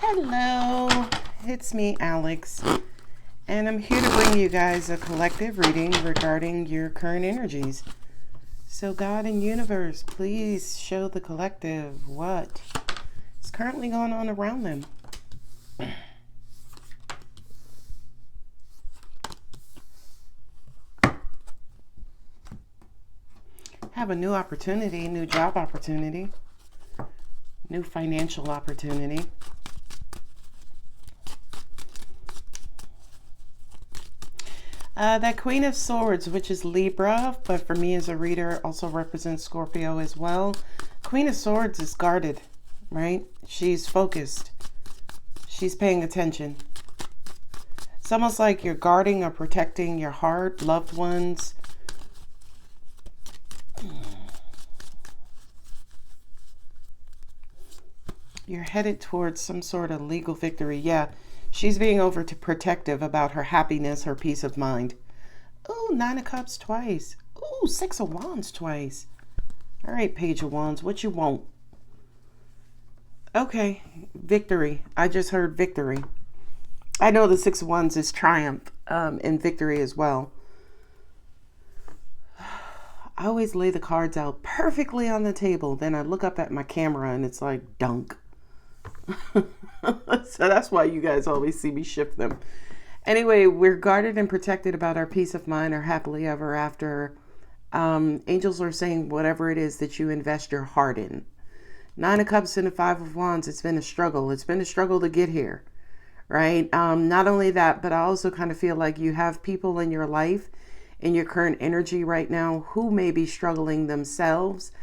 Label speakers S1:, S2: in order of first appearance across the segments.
S1: Hello, it's me, Alex, and I'm here to bring you guys a collective reading regarding your current energies. So God and universe, please show the collective what is currently going on around them. Have a new opportunity, new job opportunity, new financial opportunity. That Queen of Swords, which is Libra, but for me as a reader, also represents Scorpio as well. Queen of Swords is guarded, right? She's focused. She's paying attention. It's almost like you're guarding or protecting your heart, loved ones. You're headed towards some sort of legal victory. Yeah, she's being protective about her happiness, her peace of mind. Ooh, 9 of Cups twice. Ooh, 6 of Wands twice. All right, Page of Wands, what you want? Okay, victory. I just heard victory. I know the 6 of Wands is triumph and victory as well. I always lay the cards out perfectly on the table. Then I look up at my camera and it's like dunk. So that's why you guys always see me shift them. Anyway, we're guarded and protected about our peace of mind, our happily ever after. Angels are saying whatever it is that you invest your heart in. 9 of Cups and the 5 of Wands. It's been a struggle. It's been a struggle to get here, right? Not only that, but I also kind of feel like you have people in your life, in your current energy right now, who may be struggling themselves.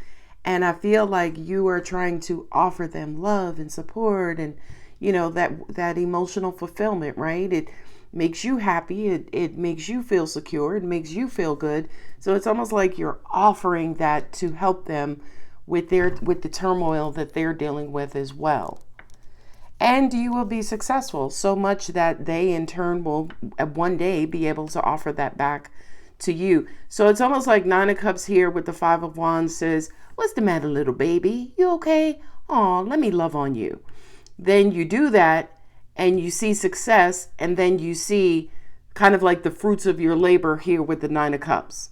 S1: And I feel like you are trying to offer them love and support and, you know, that emotional fulfillment, right? It makes you happy. It makes you feel secure. It makes you feel good. So it's almost like you're offering that to help them with the turmoil that they're dealing with as well. And you will be successful so much that they in turn will one day be able to offer that back to you. So it's almost like 9 of Cups here with the 5 of Wands says, what's the matter, little baby? You okay? Oh, let me love on you. Then you do that and you see success, and then you see kind of like the fruits of your labor here with the 9 of Cups.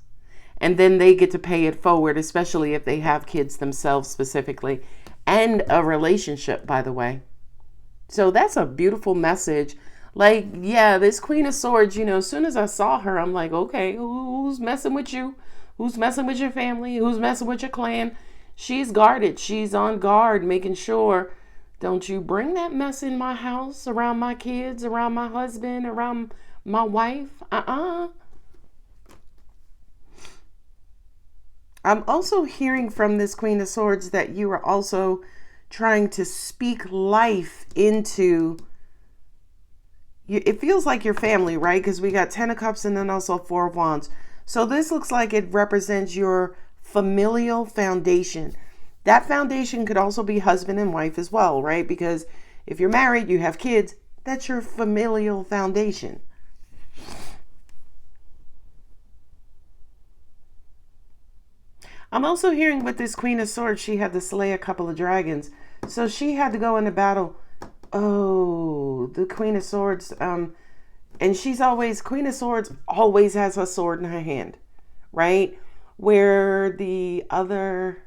S1: And then they get to pay it forward, especially if they have kids themselves specifically, and a relationship, by the way. So that's a beautiful message. Like, yeah, this Queen of Swords, you know, as soon as I saw her, I'm like, okay, who's messing with you? Who's messing with your family? Who's messing with your clan? She's guarded. She's on guard, making sure, don't you bring that mess in my house, around my kids, around my husband, around my wife. I'm also hearing from this Queen of Swords that you are also trying to speak life into you. It feels like your family, right? Because we got 10 of Cups and then also 4 of Wands. So this looks like it represents your familial foundation. That foundation could also be husband and wife as well, right? Because if you're married, you have kids, that's your familial foundation. I'm also hearing with this Queen of Swords, she had to slay a couple of dragons. So she had to go into battle. Oh, the Queen of Swords, and she's always, Queen of Swords always has her sword in her hand, right? Where the other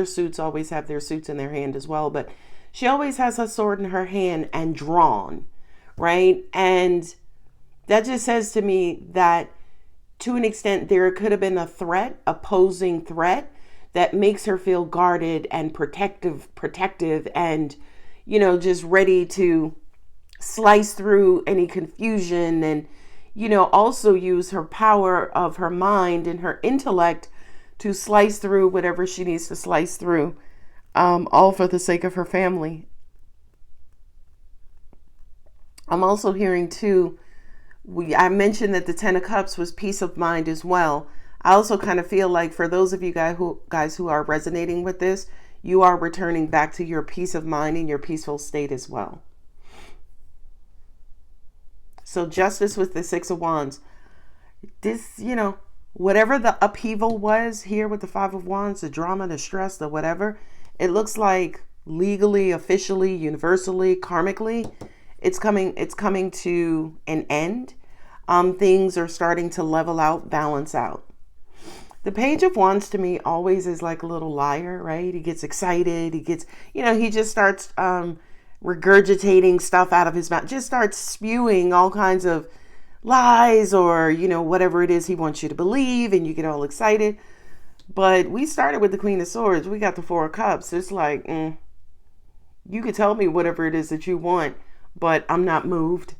S1: suits always have their suits in their hand as well. But she always has her sword in her hand and drawn, right? And that just says to me that to an extent, there could have been a threat, opposing threat that makes her feel guarded and protective and, you know, just ready to slice through any confusion and, you know, also use her power of her mind and her intellect to slice through whatever she needs to slice through, all for the sake of her family. I'm also hearing too, I mentioned that the 10 of Cups was peace of mind as well. I also kind of feel like for those of you guys who are resonating with this, you are returning back to your peace of mind and your peaceful state as well. So justice with the 6 of Wands. This, you know, whatever the upheaval was here with the 5 of Wands, the drama, the stress, the whatever, it looks like legally, officially, universally, karmically, it's coming to an end. Things are starting to level out, balance out. The Page of Wands to me always is like a little liar, right? He gets excited. He gets, he just starts regurgitating stuff out of his mouth, just starts spewing all kinds of lies or, whatever it is he wants you to believe, and you get all excited. But we started with the Queen of Swords. We got the Four of Cups. It's like, you could tell me whatever it is that you want, but I'm not moved,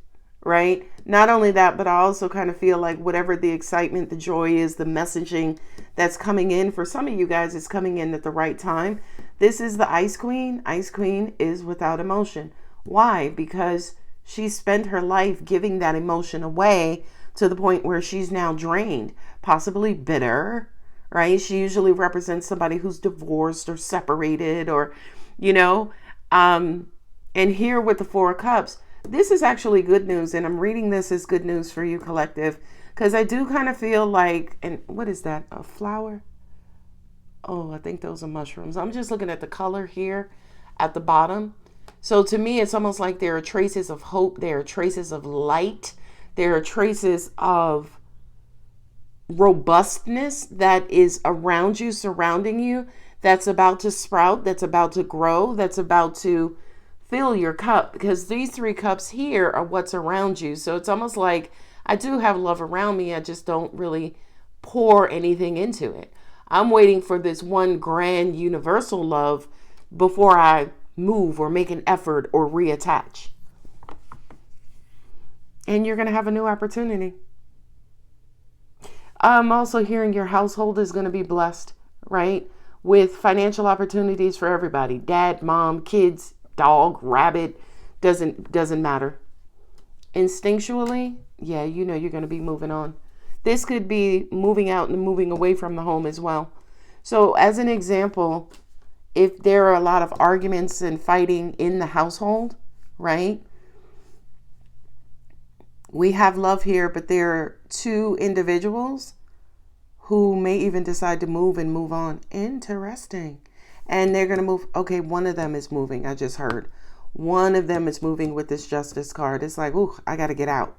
S1: right? Not only that, but I also kind of feel like whatever the excitement, the joy is, the messaging that's coming in, for some of you guys, it's coming in at the right time. This is the Ice Queen. Ice Queen is without emotion. Why? Because she spent her life giving that emotion away to the point where she's now drained, possibly bitter, right? She usually represents somebody who's divorced or separated or, and here with the Four of Cups, this is actually good news. And I'm reading this as good news for you, collective, because I do kind of feel like, and what is that? A flower? Oh, I think those are mushrooms. I'm just looking at the color here at the bottom. So to me, it's almost like there are traces of hope. There are traces of light. There are traces of robustness that is around you, surrounding you, that's about to sprout, that's about to grow, that's about to fill your cup, because these three cups here are what's around you. So it's almost like I do have love around me. I just don't really pour anything into it. I'm waiting for this one grand universal love before I move or make an effort or reattach. And you're going to have a new opportunity. I'm also hearing your household is going to be blessed, right? With financial opportunities for everybody. Dad, mom, kids, dog, rabbit, doesn't matter. Instinctually, yeah, you're going to be moving on. This could be moving out and moving away from the home as well. So as an example, if there are a lot of arguments and fighting in the household, right? We have love here, but there are two individuals who may even decide to move and move on. Interesting. And they're going to move. Okay, one of them is moving. I just heard. One of them is moving with this Justice card. It's like, ooh, I got to get out.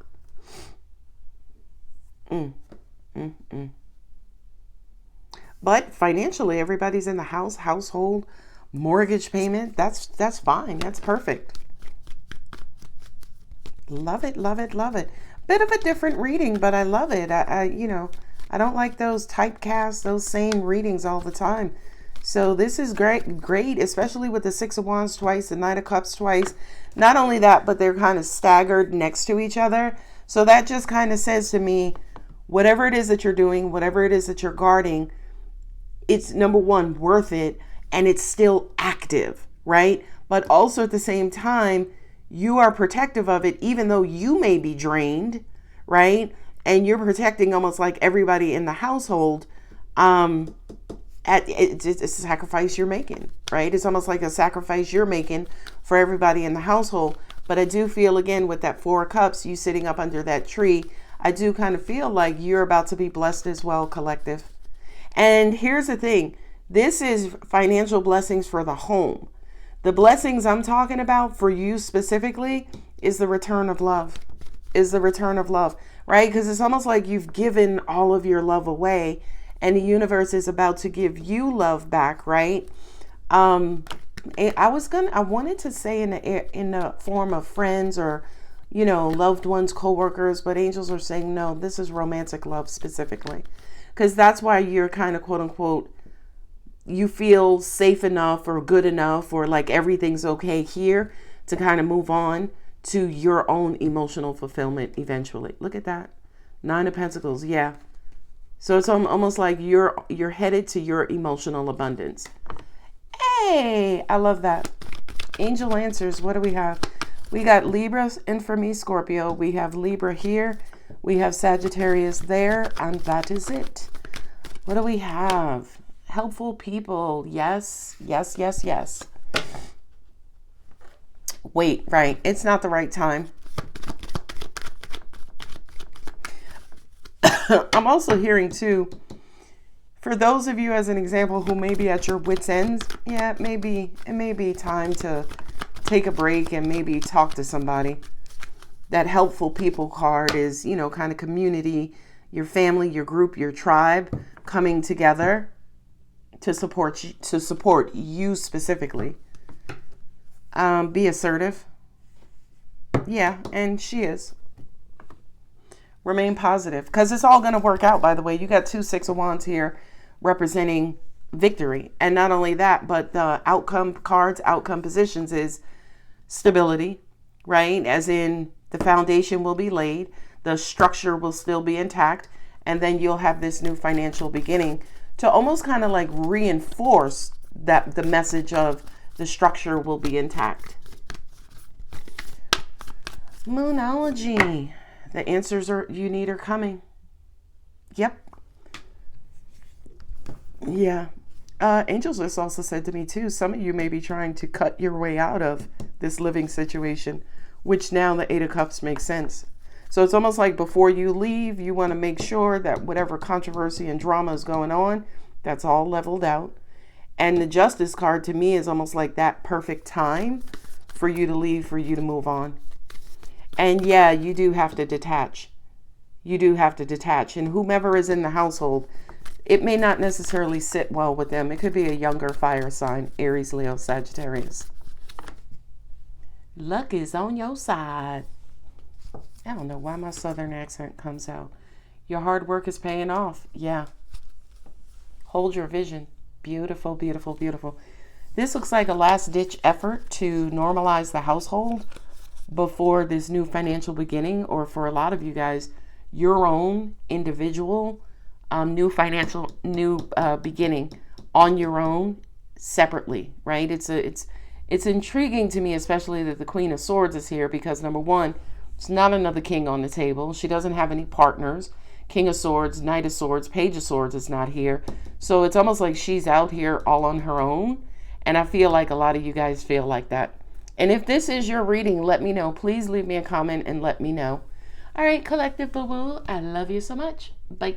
S1: But financially, everybody's in the household, mortgage payment. That's fine. That's perfect. Love it, love it, love it. Bit of a different reading, but I love it. I don't like those typecasts, those same readings all the time. So this is great, especially with the Six of Wands twice, the Knight of Cups twice. Not only that, but they're kind of staggered next to each other. So that just kind of says to me, whatever it is that you're doing, whatever it is that you're guarding, it's number one, worth it, and it's still active, right? But also at the same time, you are protective of it, even though you may be drained, right? And you're protecting almost like everybody in the household. It's a sacrifice you're making, right? It's almost like a sacrifice you're making for everybody in the household. But I do feel, again, with that Four of Cups, you sitting up under that tree, I do kind of feel like you're about to be blessed as well, collective. And here's the thing. This is financial blessings for the home. The blessings I'm talking about for you specifically is the return of love, right? Because it's almost like you've given all of your love away and the universe is about to give you love back, right? I wanted to say in the form of friends or, loved ones, coworkers, but angels are saying, no, this is romantic love specifically. Because that's why you're kind of quote unquote, you feel safe enough or good enough or like everything's okay here to kind of move on to your own emotional fulfillment eventually. Look at that. Nine of Pentacles. Yeah. So it's almost like you're headed to your emotional abundance. Hey, I love that. Angel answers. What do we have? We got Libra, and for me, Scorpio. We have Libra here. We have Sagittarius there, and that is it. What do we have? Helpful people. Yes, yes, yes, yes. Wait, right. It's not the right time. I'm also hearing too, For those of you, as an example, who may be at your wits' ends, yeah, it may be time to take a break and maybe talk to somebody. That helpful people card is, kind of community, your family, your group, your tribe coming together to support you specifically. Be assertive. Yeah, and she is. Remain positive, because it's all going to work out, by the way. You got 2 Six of Wands here representing victory. And not only that, but the outcome cards, outcome positions is stability, right? As in the foundation will be laid, the structure will still be intact, and then you'll have this new financial beginning to almost kind of like reinforce that the message of the structure will be intact. Moonology. The answers you need are coming. Yep. Yeah. Angels just also said to me too, some of you may be trying to cut your way out of this living situation, which now the 8 of Cups makes sense. So it's almost like before you leave, you want to make sure that whatever controversy and drama is going on, that's all leveled out. And the Justice card to me is almost like that perfect time for you to leave, for you to move on. And yeah, you do have to detach. You do have to detach. And whomever is in the household, it may not necessarily sit well with them. It could be a younger fire sign, Aries, Leo, Sagittarius. Luck is on your side. I don't know why my southern accent comes out. Your hard work is paying off. Yeah. Hold your vision. Beautiful, beautiful, beautiful. This looks like a last-ditch effort to normalize the household before this new financial beginning, or for a lot of you guys, your own individual new financial beginning on your own separately, right? It's intriguing to me, especially that the Queen of Swords is here, because number one, it's not another king on the table. She doesn't have any partners. King of Swords, Knight of Swords, Page of Swords is not here. So it's almost like she's out here all on her own. And I feel like a lot of you guys feel like that. And if this is your reading, let me know. Please leave me a comment and let me know. All right, Collective Boo Boo, I love you so much. Bye.